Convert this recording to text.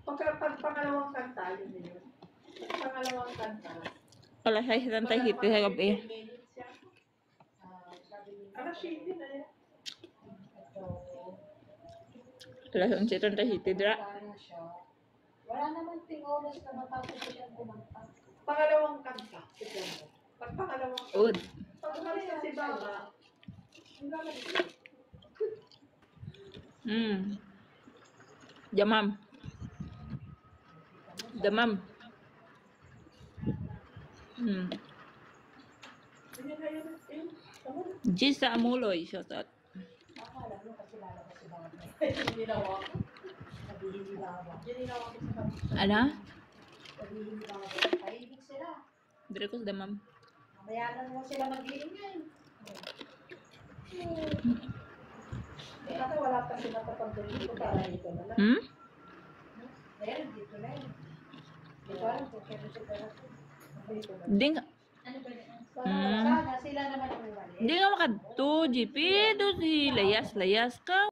Pag pangalawang kanta, yun na yun. Pangalawang kanta. Alas 6:37 sa gabi. Alas 7 na yun. Alas 11:37 dira. Wala naman ting oras na matapos siyang kumanta. Pangalawang kanta. Pag pangalawang kanta. Ud. Pag umalis na si Baba, Jamam. Jamam. Jisa Amuloy, shout out. Akala mo kasi lalabas si Baba. ginawa ko. Sabihin ni Baba. Ginawa ko sa kanta. Ano? Sabihin ni Baba. Tahimik sila. Dire ko sa Jamam. Mamayanan mo sila mag-iingay. Kasi wala pa sila kapag dito para dito na lang. Meron dito na yun. Dito alam kung kaya siya pera ko. Dito na. Ding. Ano ba yun? Sana sila naman ang umalis. Di nga makadto, GP. Do si layas ka.